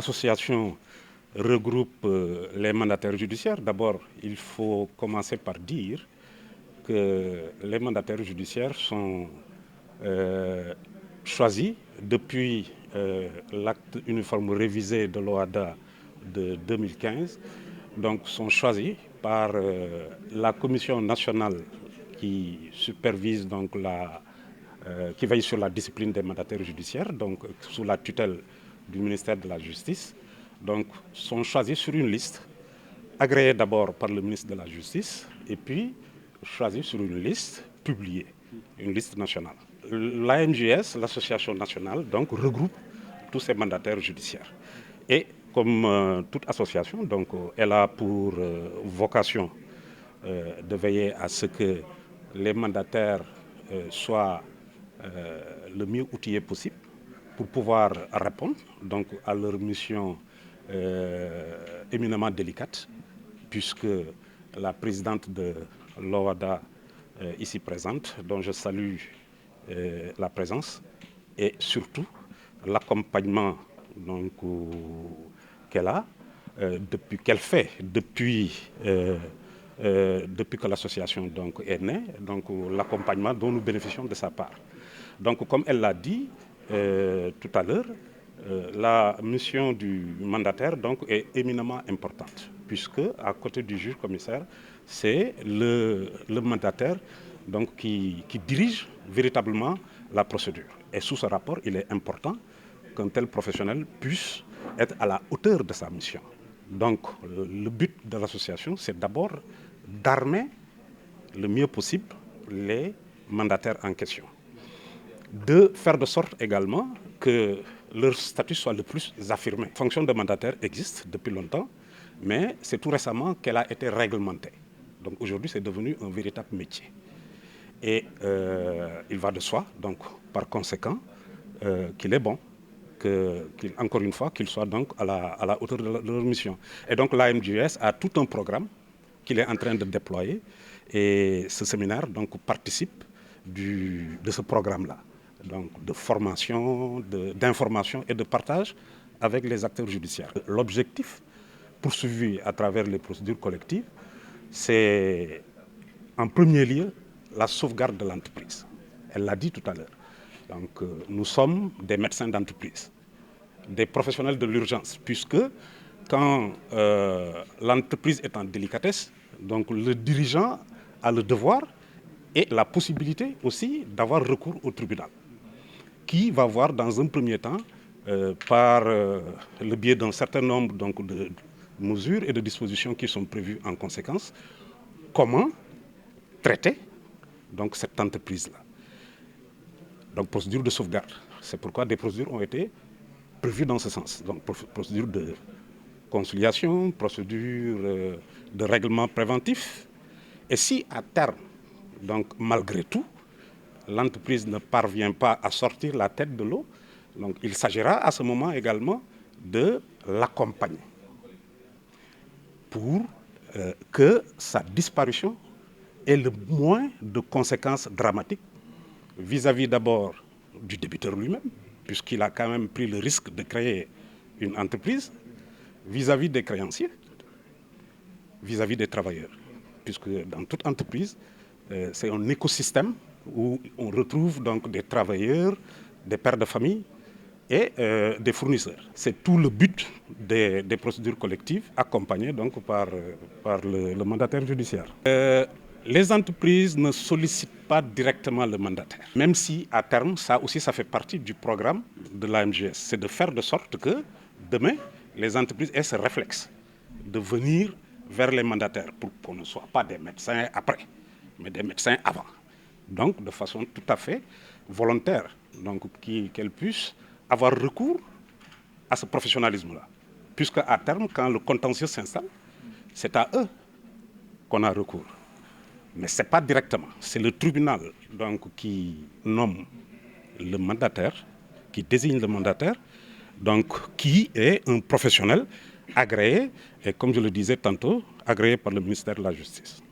l'association regroupe les mandataires judiciaires. D'abord, il faut commencer par dire que les mandataires judiciaires sont choisis depuis l'acte uniforme révisé de l'OHADA de 2015. Donc, sont choisis par la commission nationale qui supervise donc qui veille sur la discipline des mandataires judiciaires, donc sous la tutelle du ministère de la Justice. Donc, sont choisis sur une liste, agréée d'abord par le ministre de la Justice, et puis choisis sur une liste publiée, une liste nationale. L'ANJS, l'association nationale, donc regroupe tous ces mandataires judiciaires. Et comme toute association, donc, elle a pour vocation de veiller à ce que les mandataires soient le mieux outillés possible pour pouvoir répondre donc, à leur mission éminemment délicate, puisque la présidente de l'OHADA ici présente, dont je salue la présence, et surtout l'accompagnement qu'elle a, depuis que l'association est née, donc l'accompagnement dont nous bénéficions de sa part. Donc, comme elle l'a dit tout à l'heure, la mission du mandataire donc, est éminemment importante, puisque à côté du juge commissaire, c'est le mandataire donc, qui dirige véritablement la procédure. Et sous ce rapport, il est important qu'un tel professionnel puisse être à la hauteur de sa mission. Donc, le but de l'association, c'est d'abord d'armer le mieux possible les mandataires en question. De faire de sorte également que leur statut soit le plus affirmé. La fonction de mandataire existe depuis longtemps, mais c'est tout récemment qu'elle a été réglementée. Donc aujourd'hui, c'est devenu un véritable métier. Et il va de soi, donc par conséquent, qu'il est bon, encore une fois, qu'ils soient donc à la hauteur de leur mission. Et donc l'ANJS a tout un programme qu'il est en train de déployer, et ce séminaire donc, participe de ce programme-là, donc de formation, d'information et de partage avec les acteurs judiciaires. L'objectif poursuivi à travers les procédures collectives, c'est en premier lieu la sauvegarde de l'entreprise. Elle l'a dit tout à l'heure. Donc, nous sommes des médecins d'entreprise, des professionnels de l'urgence, puisque quand l'entreprise est en délicatesse, donc le dirigeant a le devoir et la possibilité aussi d'avoir recours au tribunal, qui va voir dans un premier temps, par le biais d'un certain nombre donc, de mesures et de dispositions qui sont prévues en conséquence, comment traiter donc, cette entreprise-là. Donc, procédure de sauvegarde. C'est pourquoi des procédures ont été prévues dans ce sens. Donc, procédure de conciliation, procédure de règlement préventif. Et si à terme, donc malgré tout, l'entreprise ne parvient pas à sortir la tête de l'eau, donc il s'agira à ce moment également de l'accompagner pour que sa disparition ait le moins de conséquences dramatiques vis-à-vis d'abord du débiteur lui-même, puisqu'il a quand même pris le risque de créer une entreprise, vis-à-vis des créanciers, vis-à-vis des travailleurs. Puisque dans toute entreprise, c'est un écosystème où on retrouve donc des travailleurs, des pères de famille et des fournisseurs. C'est tout le but des procédures collectives accompagnées donc par le mandataire judiciaire. Les entreprises ne sollicitent pas directement le mandataire, même si à terme, ça fait partie du programme de l'ANJS. C'est de faire de sorte que demain, les entreprises aient ce réflexe de venir vers les mandataires pour qu'on ne soit pas des médecins après, mais des médecins avant. Donc, de façon tout à fait volontaire, donc qu'elles puissent avoir recours à ce professionnalisme-là. Puisque à terme, quand le contentieux s'installe, c'est à eux qu'on a recours. Mais ce n'est pas directement. C'est le tribunal donc, qui nomme le mandataire, qui désigne le mandataire, donc qui est un professionnel agréé, et comme je le disais tantôt, agréé par le ministère de la Justice.